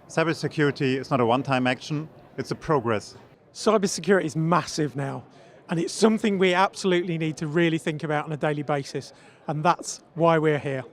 Cybersecurity is not a one-time action, it's a progress. Cybersecurity is massive now, and it's something we absolutely need to really think about on a daily basis, and that's why we're here.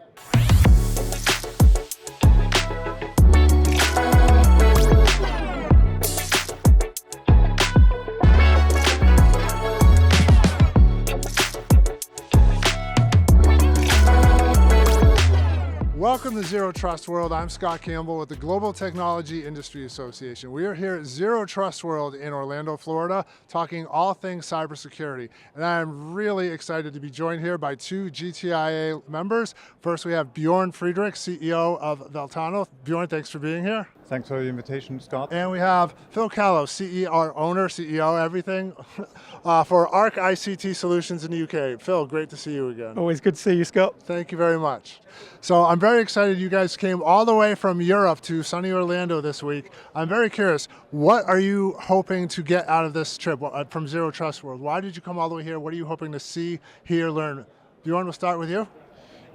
Welcome to Zero Trust World. I'm Scott Campbell with the Global Technology Industry Association. We are here at Zero Trust World in Orlando, Florida, talking all things cybersecurity. And I'm really excited to be joined here by two GTIA members. First, we have Björn Friedrich, CEO of Veltano. Björn, thanks for being here. Thanks for the invitation, Scott. And we have Phil Callow, owner, CEO, everything, for ARC ICT Solutions in the UK. Phil, great to see you again. Always good to see you, Scott. Thank you very much. So I'm very excited you guys came all the way from Europe to sunny Orlando this week. I'm very curious, what are you hoping to get out of this trip from Zero Trust World? Why did you come all the way here? What are you hoping to see, hear, learn? Bjorn, we'll start with you.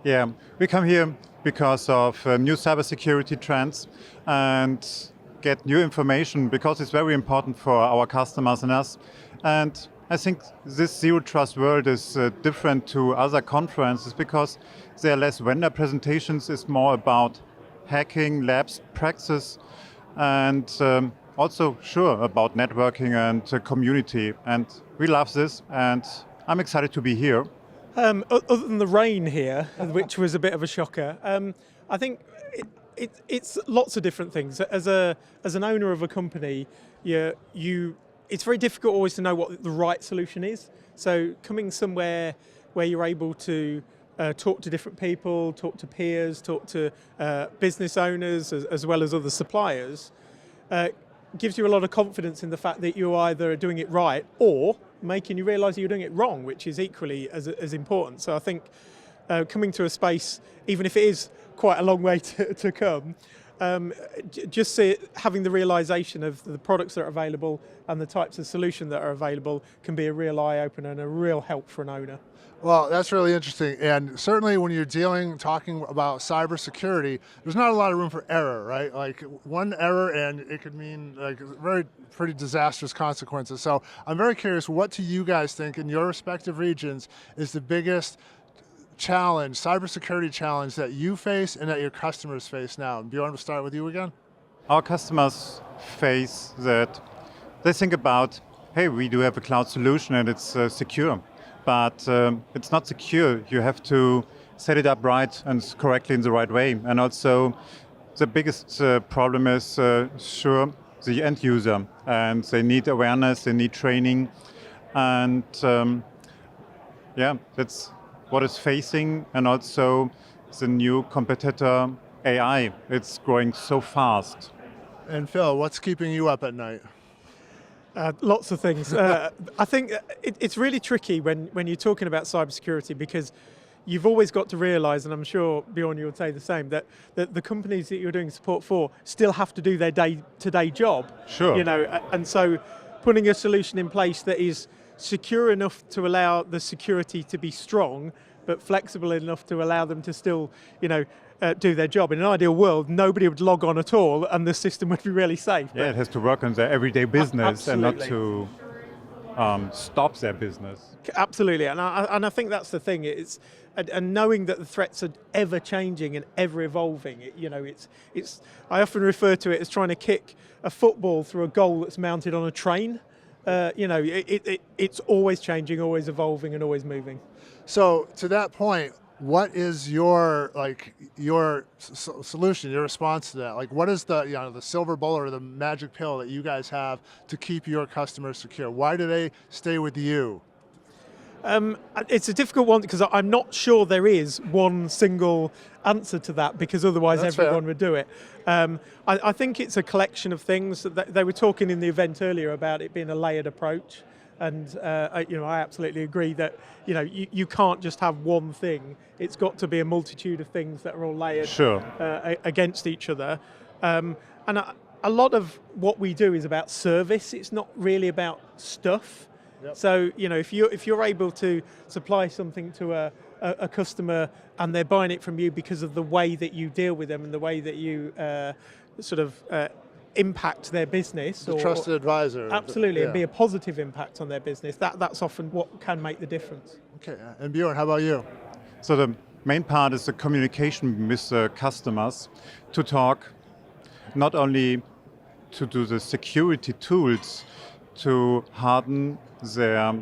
Yeah, we come here because of new cybersecurity trends and get new information because it's very important for our customers and us. And I think this Zero Trust World is different to other conferences because there are less vendor presentations. It's more about hacking, labs, practice, and also, sure, about networking and community. And we love this, and I'm excited to be here. Other than the rain here, which was a bit of a shocker, I think it's lots of different things. As an owner of a company, it's very difficult always to know what the right solution is. So coming somewhere where you're able to talk to different people, talk to peers, talk to business owners as well as other suppliers, gives you a lot of confidence in the fact that you're either doing it right or making you realise you're doing it wrong, which is equally as important. So I think coming to a space, even if it is quite a long way to come, just having the realisation of the products that are available and the types of solution that are available can be a real eye-opener and a real help for an owner. Well, that's really interesting, and certainly when you're talking about cybersecurity, there's not a lot of room for error, right? Like one error and it could mean like pretty disastrous consequences. So I'm very curious, what do you guys think in your respective regions is the biggest challenge, cybersecurity challenge that you face and that your customers face now? And Bjorn, we'll start with you again. Our customers face that they think about, hey, we do have a cloud solution and it's secure. But it's not secure. You have to set it up right and correctly in the right way. And also, the biggest problem is, sure, the end user. And they need awareness, they need training. And yeah, that's what is facing. And also, the new competitor, AI. It's growing so fast. And Phil, what's keeping you up at night? Lots of things. I think it's really tricky when you're talking about cybersecurity because you've always got to realise, and I'm sure Bjorn you'll say the same, that the companies that you're doing support for still have to do their day-to-day job. Sure. And so putting a solution in place that is secure enough to allow the security to be strong, but flexible enough to allow them to still, do their job. In an ideal world, nobody would log on at all and the system would be really safe. Yeah, it has to work on their everyday business and not Absolutely. to stop their business. Absolutely, and I think that's the thing. It's and knowing that the threats are ever changing and ever evolving. It's. I often refer to it as trying to kick a football through a goal that's mounted on a train. It's always changing, always evolving, and always moving. So to that point, what is your solution, your response to that? Like, what is the silver bullet or the magic pill that you guys have to keep your customers secure? Why do they stay with you? It's a difficult one because I'm not sure there is one single answer to that because otherwise That's everyone fair. would do it. I think it's a collection of things. They were talking in the event earlier about it being a layered approach. And I absolutely agree that you can't just have one thing. It's got to be a multitude of things that are all layered Sure. Against each other. And a lot of what we do is about service. It's not really about stuff. Yep. So if you're able to supply something to a customer and they're buying it from you because of the way that you deal with them and the way that you sort of impact their business. The trusted advisor. Absolutely, Yeah. and be a positive impact on their business. That's often what can make the difference. Okay, and Björn, how about you? So the main part is the communication with the customers, to talk not only to do the security tools to harden their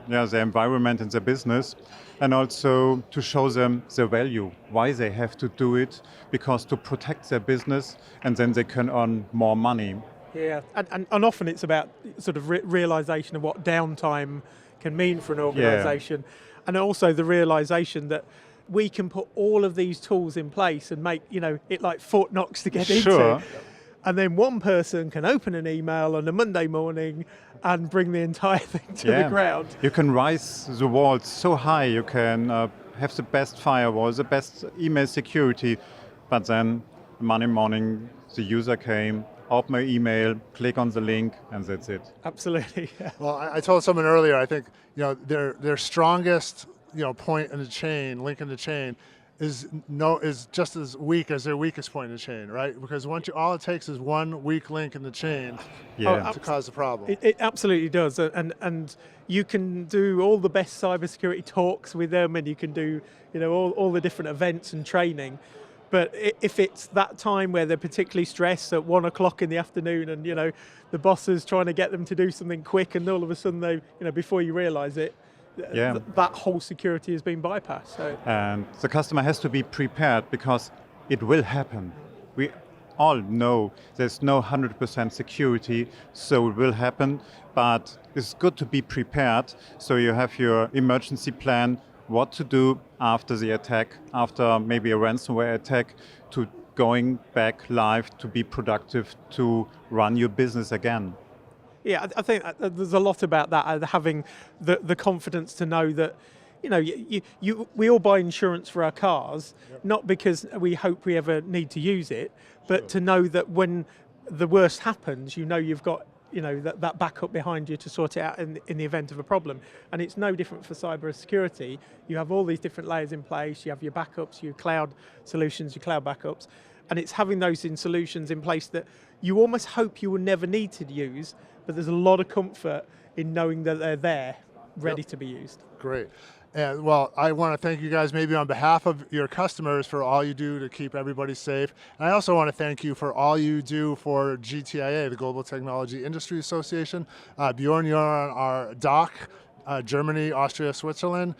environment and their business, and also to show them the value, why they have to do it, because to protect their business, and then they can earn more money. Yeah, and often it's about sort of realization of what downtime can mean for an organization, and also the realization that we can put all of these tools in place and make it like Fort Knox to get Sure. into. And then one person can open an email on a Monday morning and bring the entire thing to the ground. You can rise the walls so high, you can have the best firewall, the best email security, but then Monday morning the user came, open my email, click on the link, and that's it. Absolutely. Yeah. Well, I told someone earlier, I think their strongest point in the chain, link in the chain, is just as weak as their weakest point in the chain, right? Because all it takes is one weak link in the chain to cause the problem. It absolutely does, and you can do all the best cybersecurity talks with them, and you can do all the different events and training. But if it's that time where they're particularly stressed at 1 o'clock in the afternoon, and the boss is trying to get them to do something quick, and all of a sudden they, before you realise it, that whole security has been bypassed. So. And the customer has to be prepared, because it will happen. We all know there's no 100% security, so it will happen, but it's good to be prepared, so you have your emergency plan, what to do after the attack, after maybe a ransomware attack, to going back live, to be productive, to run your business again. Yeah, I think there's a lot about that, having the confidence to know that, we all buy insurance for our cars, not because we hope we ever need to use it, but to know that when the worst happens, you've got that backup behind you to sort it out in the event of a problem. And it's no different for cyber security. You have all these different layers in place. You have your backups, your cloud solutions, your cloud backups, and it's having those solutions in place that you almost hope you will never need to use, but there's a lot of comfort in knowing that they're there, ready to be used. Great. And well, I want to thank you guys maybe on behalf of your customers for all you do to keep everybody safe. And I also want to thank you for all you do for GTIA, the Global Technology Industry Association. Björn, you're on our DACH, Germany, Austria, Switzerland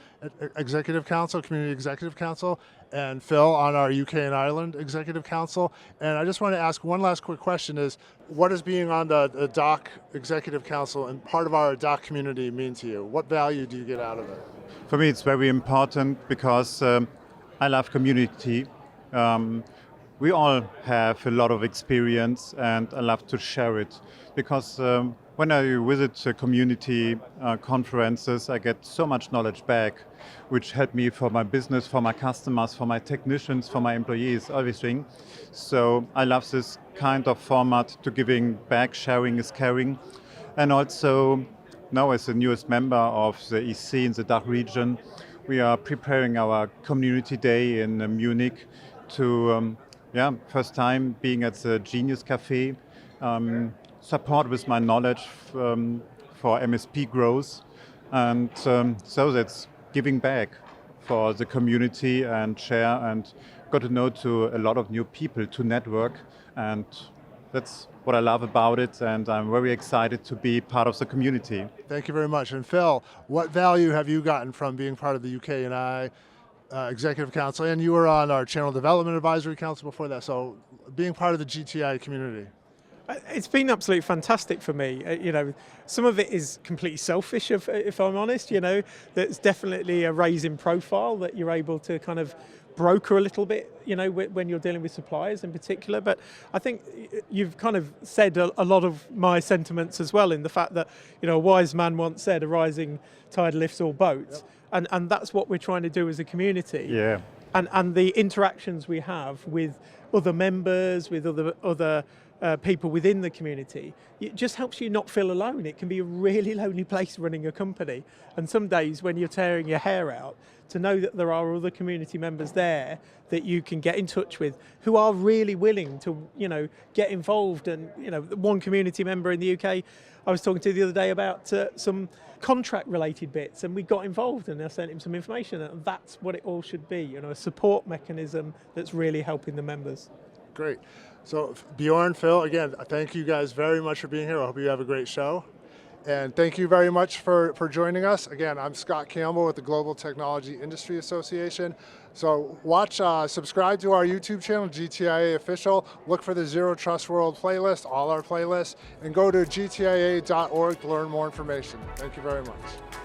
Executive Council, Community Executive Council, and Phil on our UK and Ireland Executive Council. And I just want to ask one last quick question is, what does being on the DACH Executive Council and part of our DACH community mean to you? What value do you get out of it? For me, it's very important, because I love community. We all have a lot of experience, and I love to share it, because when I visit community conferences, I get so much knowledge back, which help me for my business, for my customers, for my technicians, for my employees, everything. So I love this kind of format to giving back. Sharing is caring. And also, now as the newest member of the EC in the DACH region, we are preparing our community day in Munich to, first time being at the Genius Cafe, support with my knowledge for MSP growth, and so that's giving back for the community and share, and got to know to a lot of new people, to network, and that's what I love about it, and I'm very excited to be part of the community. Thank you very much. And Phil, what value have you gotten from being part of the UK and I Executive Council? And you were on our Channel Development Advisory Council before that, so being part of the GTI community. It's been absolutely fantastic for me. Some of it is completely selfish, if I'm honest. There's definitely a raise in profile that you're able to kind of broker a little bit, when you're dealing with suppliers in particular. But I think you've kind of said a lot of my sentiments as well, in the fact that, a wise man once said, a rising tide lifts all boats. Yep. And that's what we're trying to do as a community. Yeah. And the interactions we have with other members, with other people within the community, it just helps you not feel alone. It can be a really lonely place running a company. And some days when you're tearing your hair out, to know that there are other community members there that you can get in touch with who are really willing to, get involved. And, one community member in the UK I was talking to the other day about some contract related bits, and we got involved and I sent him some information, and that's what it all should be, a support mechanism that's really helping the members. Great. So Bjorn, Phil, again, thank you guys very much for being here. I hope you have a great show. And thank you very much for joining us. Again, I'm Scott Campbell with the Global Technology Industry Association. So subscribe to our YouTube channel, GTIA Official. Look for the Zero Trust World playlist, all our playlists, and go to gtia.org to learn more information. Thank you very much.